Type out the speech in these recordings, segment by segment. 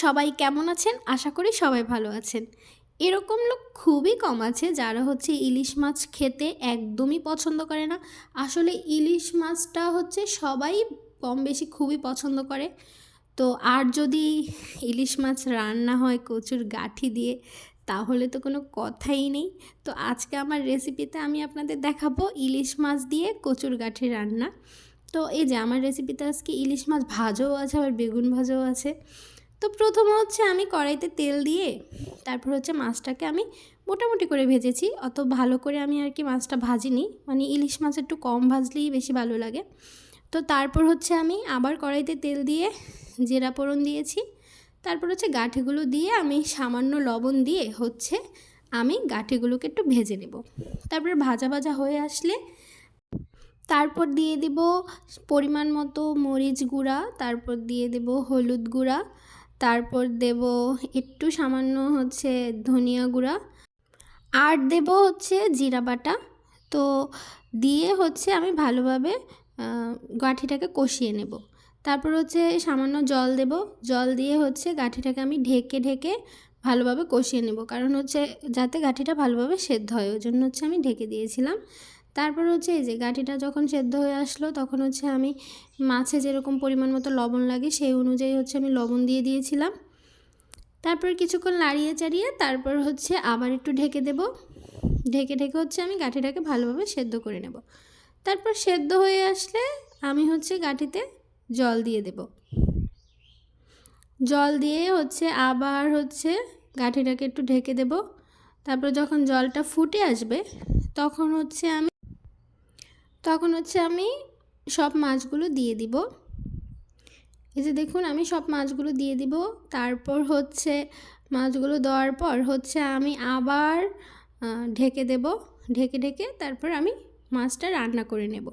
সবাই কেমন আছেন? আশা করি সবাই ভালো আছেন। এরকম লোক খুবই কম আছে যারা হচ্ছে ইলিশ মাছ খেতে একদমই পছন্দ করে না। আসলে ইলিশ মাছটা হচ্ছে সবাই কম বেশি খুবই পছন্দ করে। তো আর যদি ইলিশ মাছ রান্না হয় কচুর গাঁঠি দিয়ে, তাহলে তো কোনো কথাই নেই। তো আজকে আমার রেসিপিতে আমি আপনাদের দেখাবো ইলিশ মাছ দিয়ে কচুর গাঁঠি রান্না। তো এই যে আমার রেসিপিতে আজকে ইলিশ মাছ ভাজাও আছে, আবার বেগুন ভাজাও আছে। তো প্রথমে হচ্ছে আমি কড়াইতে তেল দিয়ে তারপর হচ্ছে মাছটাকে আমি মোটামুটি করে ভেজেছি। অত ভালো করে আমি আর কি মাছটা ভাজিনি, মানে ইলিশ মাছ একটু কম ভাজলেই বেশি ভালো লাগে। তো তারপর হচ্ছে আমি আবার কড়াইতে তেল দিয়ে জিরা ফোড়ন দিয়েছি। তারপর হচ্ছে গাঁঠিগুলো দিয়ে আমি সামান্য লবণ দিয়ে হচ্ছে আমি গাঁঠিগুলোকে একটু ভেজে নেব। তারপর ভাজা ভাজা হয়ে আসলে তারপর দিয়ে দেব পরিমাণ মতো মরিচ গুঁড়া, তারপর দিয়ে দেব হলুদ গুঁড়া, তারপর দেব একটু সামান্য হচ্ছে ধনিয়া গুঁড়া, আর দেব হচ্ছে জিরা বাটা। তো দিয়ে হচ্ছে আমি ভালোভাবে গাঁঠিটাকে কষিয়ে নেব। তারপর হচ্ছে সামান্য জল দেব, জল দিয়ে হচ্ছে গাঁঠিটাকে আমি ঢেকে ঢেকে ভালোভাবে কষিয়ে নেব, কারণ হচ্ছে যাতে গাঁঠিটা ভালোভাবে সেদ্ধ হয়, ওই জন্য হচ্ছে আমি ঢেকে দিয়েছিলাম। তারপর হচ্ছে এই যে গাঁঠিটা যখন সেদ্ধ হয়ে আসলো তখন হচ্ছে আমি মাছে যেরকম পরিমাণ মতো লবণ লাগে সেই অনুযায়ী হচ্ছে আমি লবণ দিয়ে দিয়েছিলাম। তারপর কিছুক্ষণ নাড়িয়ে চাড়িয়ে তারপর হচ্ছে আবার একটু ঢেকে দেব। ঢেকে ঢেকে হচ্ছে আমি গাঁঠিটাকে ভালোভাবে সেদ্ধ করে নেব। তারপর সেদ্ধ হয়ে আসলে আমি হচ্ছে গাঁঠিতে জল দিয়ে দেব। জল দিয়ে হচ্ছে আবার হচ্ছে গাঁঠিটাকে একটু ঢেকে দেব। তারপর যখন জলটা ফুটে আসবে তখন হচ্ছে আমি সব মাছগুলো দিয়ে দিব। এই যে দেখুন আমি সব মাছগুলো দিয়ে দিব। তারপর হচ্ছে মাছগুলো দেওয়ার পর হচ্ছে আমি আবার ঢেকে দেব। ঢেকে ঢেকে তারপর আমি মাছটা রান্না করে নেব।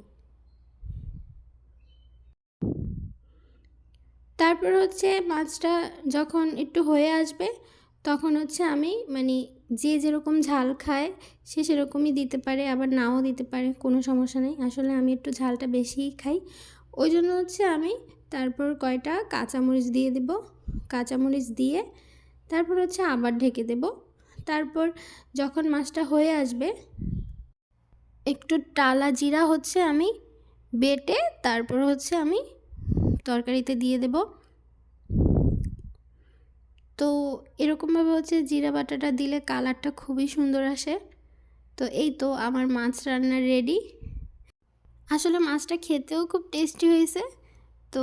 তারপর হচ্ছে মাছটা যখন একটু হয়ে আসবে তখন হচ্ছে আমি মানে যে যেরকম ঝাল খায় সে সেরকমই দিতে পারে, আবার নাও দিতে পারে, কোনো সমস্যা নেই। আসলে আমি একটু ঝালটা বেশিই খাই, ওই জন্য হচ্ছে আমি তারপর কয়টা কাঁচামরিচ দিয়ে দেব। কাঁচামরিচ দিয়ে তারপর হচ্ছে আবার ঢেকে দেব। তারপর যখন মাছটা হয়ে আসবে একটু টালা জিরা হচ্ছে আমি বেটে তারপর হচ্ছে আমি তরকারিতে দিয়ে দেব। তো এরকমভাবে হচ্ছে জিরা বাটাটা দিলে কালারটা খুবই সুন্দর আসে। তো এই তো আমার মাছ রান্না রেডি। আসলে মাছটা খেতেও খুব টেস্টি হয়েছে। তো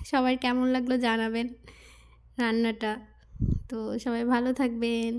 সবার কেমন লাগলো জানাবেন রান্নাটা। তো সবাই ভালো থাকবেন।